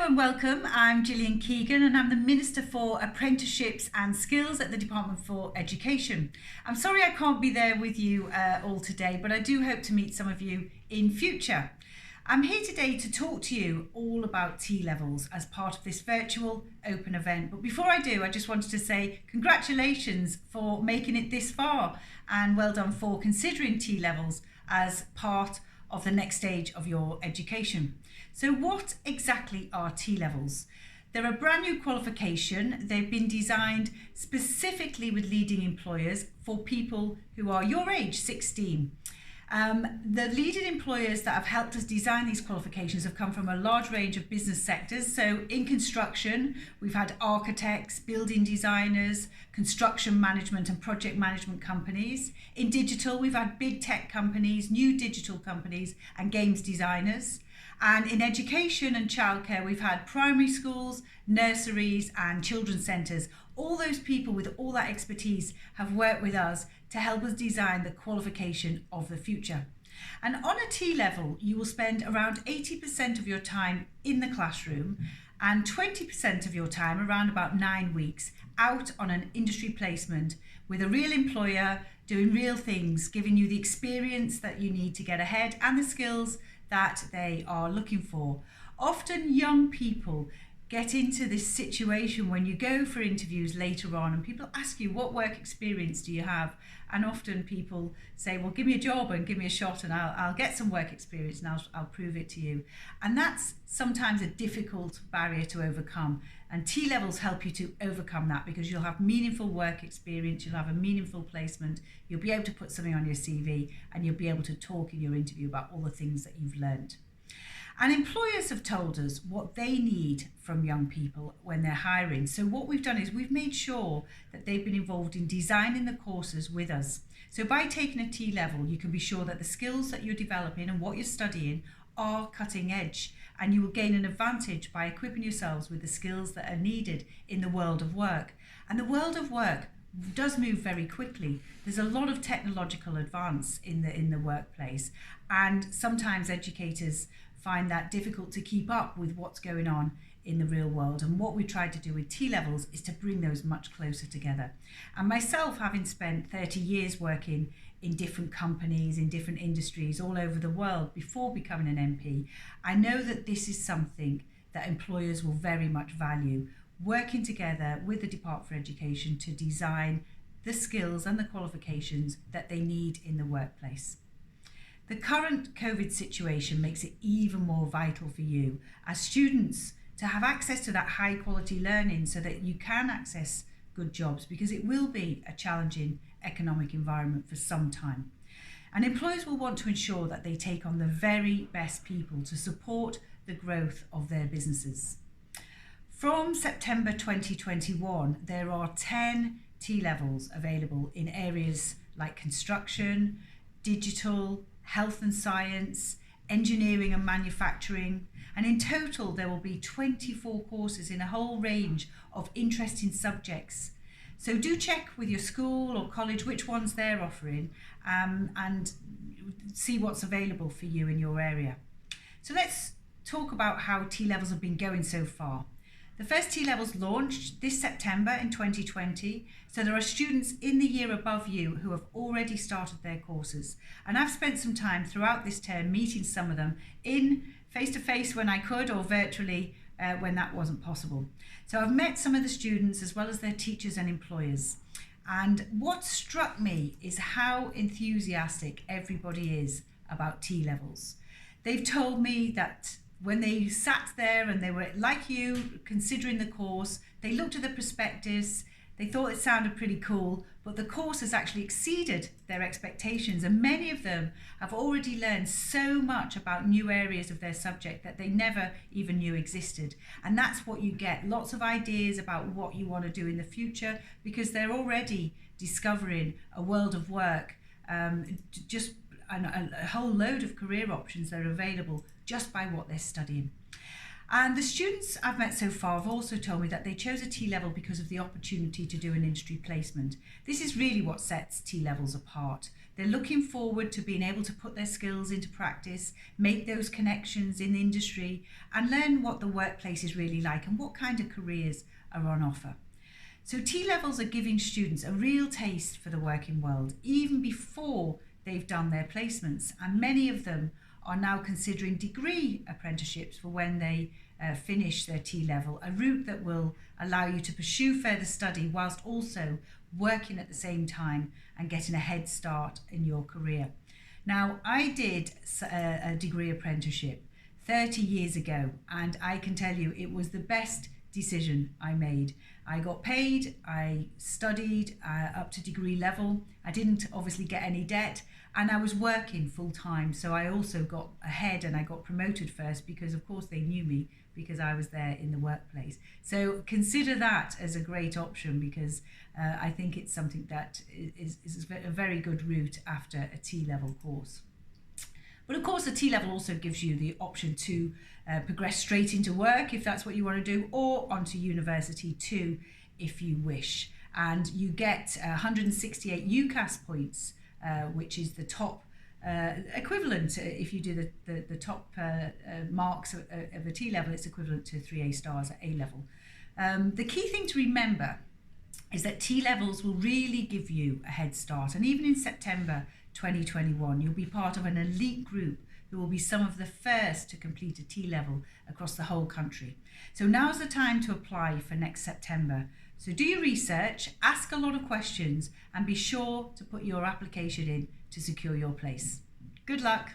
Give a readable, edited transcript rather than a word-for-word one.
and welcome. I'm Gillian Keegan and I'm the Minister for Apprenticeships and Skills at the Department for Education. I'm sorry I can't be there with you all today, but I do hope to meet some of you in future. I'm here today to talk to you all about T-levels as part of this virtual open event. But before I do, I just wanted to say congratulations for making it this far and well done for considering T-levels as part of the next stage of your education. So what exactly are T-levels? They're a brand new qualification. They've been designed specifically with leading employers for people who are your age, 16. The leading employers that have helped us design these qualifications have come from a large range of business sectors. So in construction, we've had architects, building designers, construction management and project management companies. In digital, we've had big tech companies, new digital companies and games designers. And in education and childcare, we've had primary schools, nurseries and children's centres. All those people with all that expertise have worked with us to help us design the qualification of the future. And on a T-level, you will spend around 80% of your time in the classroom and 20% of your time, around about 9 weeks, out on an industry placement with a real employer, doing real things, giving you the experience that you need to get ahead and the skills that they are looking for. Often young people get into this situation when you go for interviews later on and people ask you, what work experience do you have? And often people say, well, give me a job and give me a shot and I'll get some work experience and I'll prove it to you. And that's sometimes a difficult barrier to overcome. And T-levels help you to overcome that because you'll have meaningful work experience, you'll have a meaningful placement, you'll be able to put something on your CV and you'll be able to talk in your interview about all the things that you've learned. And employers have told us what they need from young people when they're hiring. So what we've done is we've made sure that they've been involved in designing the courses with us. So by taking a T-level, you can be sure that the skills that you're developing and what you're studying are cutting edge, and you will gain an advantage by equipping yourselves with the skills that are needed in the world of work. And the world of work does move very quickly. There's a lot of technological advance in the workplace, and sometimes educators find that difficult to keep up with what's going on in the real world. And what we tried to do with T-levels is to bring those much closer together. And myself, having spent 30 years working in different companies, in different industries all over the world before becoming an MP, I know that this is something that employers will very much value, working together with the Department for Education to design the skills and the qualifications that they need in the workplace. The current COVID situation makes it even more vital for you as students to have access to that high quality learning so that you can access good jobs, because it will be a challenging economic environment for some time. And employers will want to ensure that they take on the very best people to support the growth of their businesses. From September 2021, there are 10 T-levels available in areas like construction, digital, health and science, engineering and manufacturing, and in total there will be 24 courses in a whole range of interesting subjects. So do check with your school or college which ones they're offering and see what's available for you in your area. So let's talk about how T-levels have been going so far. The first T-levels launched this September in 2020, so there are students in the year above you who have already started their courses. And I've spent some time throughout this term meeting some of them in face-to-face when I could, or virtually when that wasn't possible. So I've met some of the students as well as their teachers and employers. And what struck me is how enthusiastic everybody is about T-levels. They've told me that when they sat there and they were like you, considering the course, they looked at the prospectus, they thought it sounded pretty cool, but the course has actually exceeded their expectations, and many of them have already learned so much about new areas of their subject that they never even knew existed. And that's what you get, lots of ideas about what you want to do in the future, because they're already discovering a world of work, just a whole load of career options that are available just by what they're studying. And the students I've met so far have also told me that they chose a T-level because of the opportunity to do an industry placement. This is really what sets T-levels apart. They're looking forward to being able to put their skills into practice, make those connections in the industry, and learn what the workplace is really like and what kind of careers are on offer. So T-levels are giving students a real taste for the working world, even before they've done their placements, and many of them are now considering degree apprenticeships for when they finish their T-level, a route that will allow you to pursue further study whilst also working at the same time and getting a head start in your career. Now, I did a degree apprenticeship 30 years ago, and I can tell you it was the best decision I made. I got paid, I studied up to degree level. I didn't obviously get any debt, and I was working full time. So I also got ahead and I got promoted first because of course they knew me because I was there in the workplace. So consider that as a great option because I think it's something that is a very good route after a T-level course. But of course, the T-level also gives you the option to progress straight into work if that's what you want to do, or onto university too if you wish. And you get 168 UCAS points, which is the top equivalent. If you do the top marks of a T-level, it's equivalent to 3 A stars at A level. The key thing to remember is that T-levels will really give you a head start, and even in September 2021 you'll be part of an elite group who will be some of the first to complete a T-level across the whole country. So now's the time to apply for next September. So do your research, ask a lot of questions, and be sure to put your application in to secure your place. Good luck.